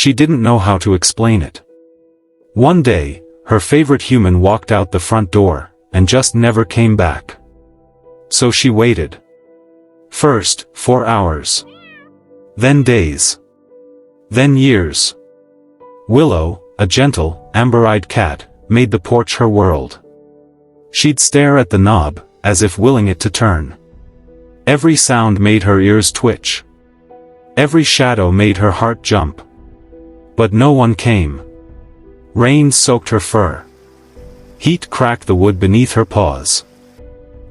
she didn't know how to explain it. One day, her favorite human walked out the front door, and just never came back. So she waited. First, 4 hours. Then days. Then years. Willow, a gentle, amber-eyed cat, made the porch her world. She'd stare at the knob, as if willing it to turn. Every sound made her ears twitch. Every shadow made her heart jump. But no one came. Rain soaked her fur. Heat cracked the wood beneath her paws.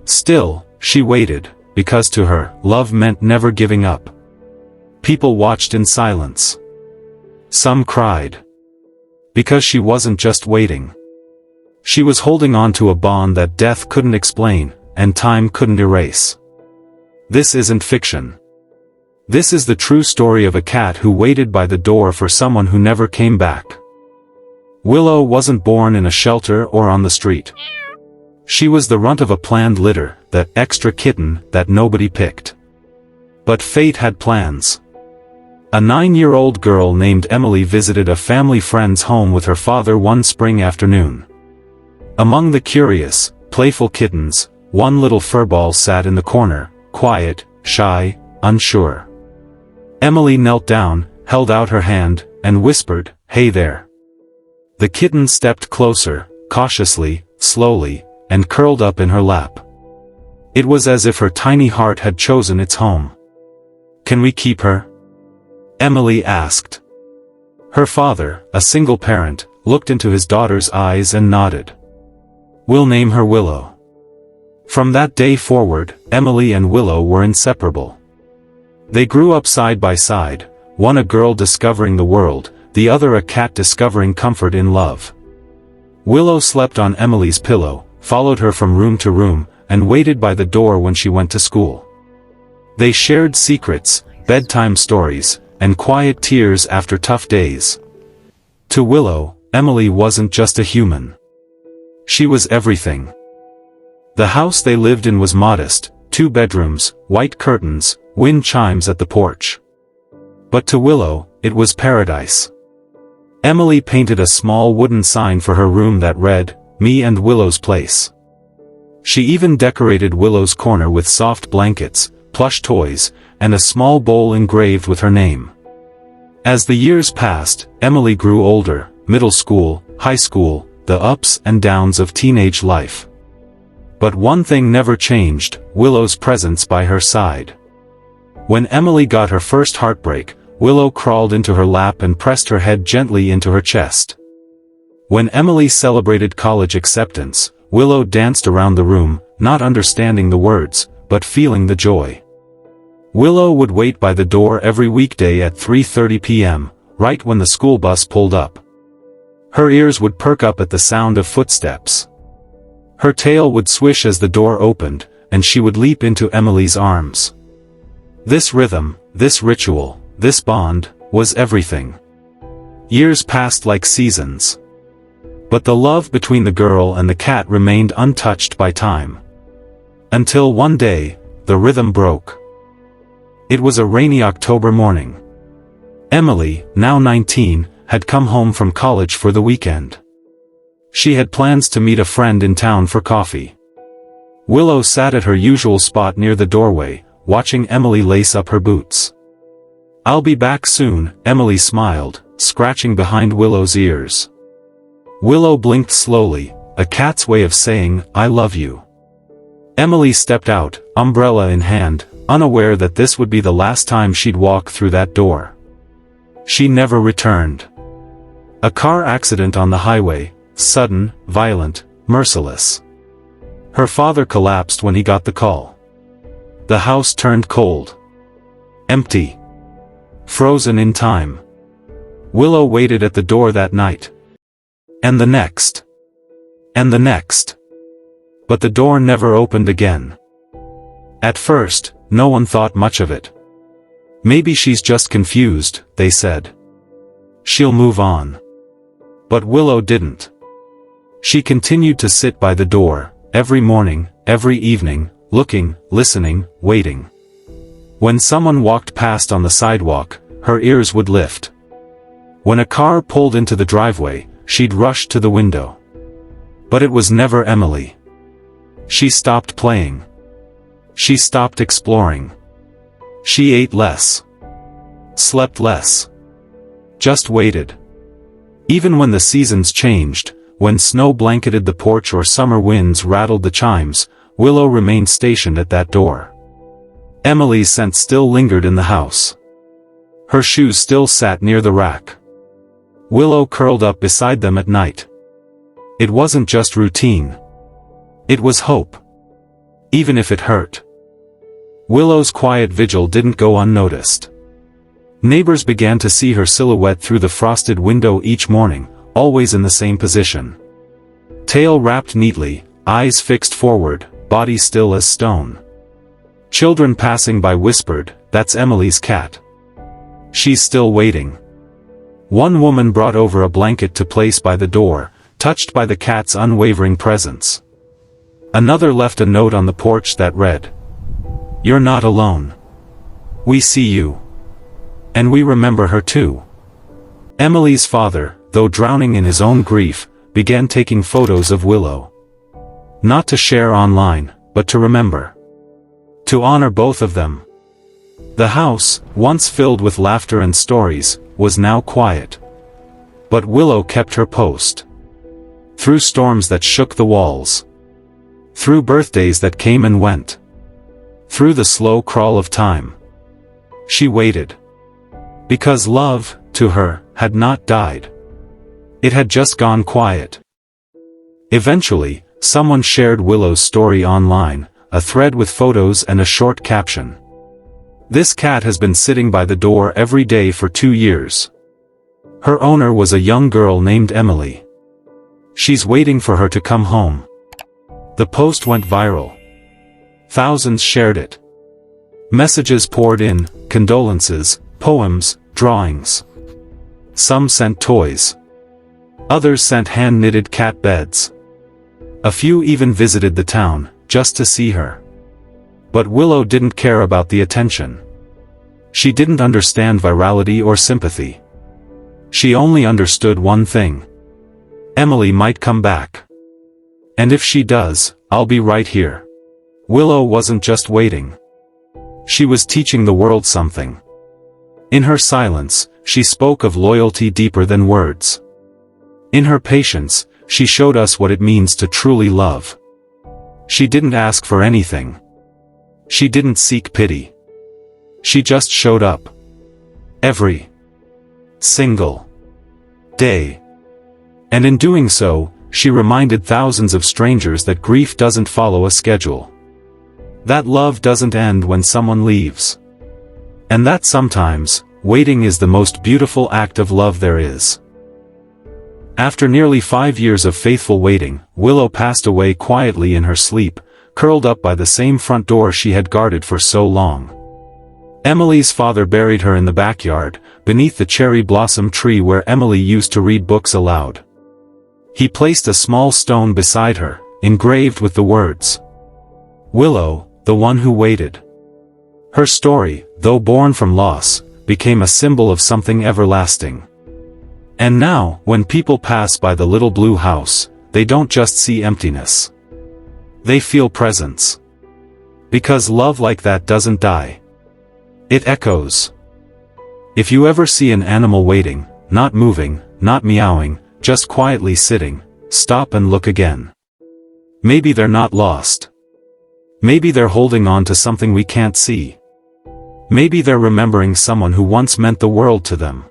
Still, she waited, because to her, love meant never giving up. People watched in silence. Some cried. Because she wasn't just waiting. She was holding on to a bond that death couldn't explain, and time couldn't erase. This isn't fiction. This is the true story of a cat who waited by the door for someone who never came back. Willow wasn't born in a shelter or on the street. She was the runt of a planned litter, that extra kitten that nobody picked. But fate had plans. A 9-year-old girl named Emily visited a family friend's home with her father one spring afternoon. Among the curious, playful kittens, one little furball sat in the corner, quiet, shy, unsure. Emily knelt down, held out her hand, and whispered, "Hey there." The kitten stepped closer, cautiously, slowly, and curled up in her lap. It was as if her tiny heart had chosen its home. "Can we keep her?" Emily asked. Her father, a single parent, looked into his daughter's eyes and nodded. "We'll name her Willow." From that day forward, Emily and Willow were inseparable. They grew up side by side, one a girl discovering the world, the other a cat discovering comfort in love. Willow slept on Emily's pillow, followed her from room to room, and waited by the door when she went to school. They shared secrets, bedtime stories, and quiet tears after tough days. To Willow, Emily wasn't just a human. She was everything. The house they lived in was modest, 2 bedrooms, white curtains, wind chimes at the porch. But to Willow, it was paradise. Emily painted a small wooden sign for her room that read, "Me and Willow's Place." She even decorated Willow's corner with soft blankets, plush toys, and a small bowl engraved with her name. As the years passed, Emily grew older, middle school, high school, the ups and downs of teenage life. But one thing never changed, Willow's presence by her side. When Emily got her first heartbreak, Willow crawled into her lap and pressed her head gently into her chest. When Emily celebrated college acceptance, Willow danced around the room, not understanding the words, but feeling the joy. Willow would wait by the door every weekday at 3:30 p.m., right when the school bus pulled up. Her ears would perk up at the sound of footsteps. Her tail would swish as the door opened, and she would leap into Emily's arms. This rhythm, this ritual, this bond, was everything. Years passed like seasons. But the love between the girl and the cat remained untouched by time. Until one day, the rhythm broke. It was a rainy October morning. Emily, now 19, had come home from college for the weekend. She had plans to meet a friend in town for coffee. Willow sat at her usual spot near the doorway, watching Emily lace up her boots. "I'll be back soon," Emily smiled, scratching behind Willow's ears. Willow blinked slowly, a cat's way of saying, "I love you." Emily stepped out, umbrella in hand, unaware that this would be the last time she'd walk through that door. She never returned. A car accident on the highway, sudden, violent, merciless. Her father collapsed when he got the call. The house turned cold. Empty. Frozen in time. Willow waited at the door that night. And the next. And the next. But the door never opened again. At first, no one thought much of it. "Maybe she's just confused," they said. "She'll move on." But Willow didn't. She continued to sit by the door, every morning, every evening, looking, listening, waiting. When someone walked past on the sidewalk, her ears would lift. When a car pulled into the driveway, she'd rush to the window. But it was never Emily. She stopped playing. She stopped exploring. She ate less. Slept less. Just waited. Even when the seasons changed, when snow blanketed the porch or summer winds rattled the chimes, Willow remained stationed at that door. Emily's scent still lingered in the house. Her shoes still sat near the rack. Willow curled up beside them at night. It wasn't just routine. It was hope. Even if it hurt. Willow's quiet vigil didn't go unnoticed. Neighbors began to see her silhouette through the frosted window each morning, always in the same position. Tail wrapped neatly, eyes fixed forward, body still as stone. Children passing by whispered, "That's Emily's cat. She's still waiting." One woman brought over a blanket to place by the door, touched by the cat's unwavering presence. Another left a note on the porch that read, "You're not alone. We see you. And we remember her too." Emily's father, though drowning in his own grief, began taking photos of Willow. Not to share online, but to remember. To honor both of them. The house, once filled with laughter and stories, was now quiet. But Willow kept her post. Through storms that shook the walls. Through birthdays that came and went. Through the slow crawl of time. She waited. Because love, to her, had not died. It had just gone quiet. Eventually, someone shared Willow's story online, a thread with photos and a short caption. "This cat has been sitting by the door every day for 2 years. Her owner was a young girl named Emily. She's waiting for her to come home." The post went viral. Thousands shared it. Messages poured in, condolences, poems, drawings. Some sent toys. Others sent hand-knitted cat beds. A few even visited the town, just to see her. But Willow didn't care about the attention. She didn't understand virality or sympathy. She only understood one thing. Emily might come back. And if she does, I'll be right here. Willow wasn't just waiting. She was teaching the world something. In her silence, she spoke of loyalty deeper than words. In her patience, she showed us what it means to truly love. She didn't ask for anything. She didn't seek pity. She just showed up. Every single day. And in doing so, she reminded thousands of strangers that grief doesn't follow a schedule. That love doesn't end when someone leaves. And that sometimes, waiting is the most beautiful act of love there is. After nearly 5 years of faithful waiting, Willow passed away quietly in her sleep, curled up by the same front door she had guarded for so long. Emily's father buried her in the backyard, beneath the cherry blossom tree where Emily used to read books aloud. He placed a small stone beside her, engraved with the words, "Willow, the one who waited." Her story, though born from loss, became a symbol of something everlasting. And now, when people pass by the little blue house, they don't just see emptiness. They feel presence. Because love like that doesn't die. It echoes. If you ever see an animal waiting, not moving, not meowing, just quietly sitting, stop and look again. Maybe they're not lost. Maybe they're holding on to something we can't see. Maybe they're remembering someone who once meant the world to them.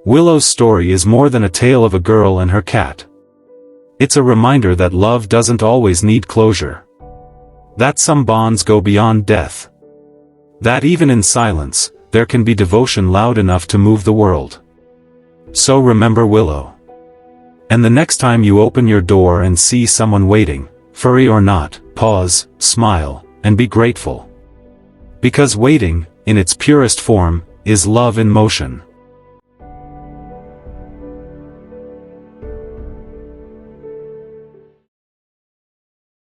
Willow's story is more than a tale of a girl and her cat. It's a reminder that love doesn't always need closure. That some bonds go beyond death. That even in silence, there can be devotion loud enough to move the world. So remember Willow. And the next time you open your door and see someone waiting, furry or not, pause, smile, and be grateful. Because waiting, in its purest form, is love in motion.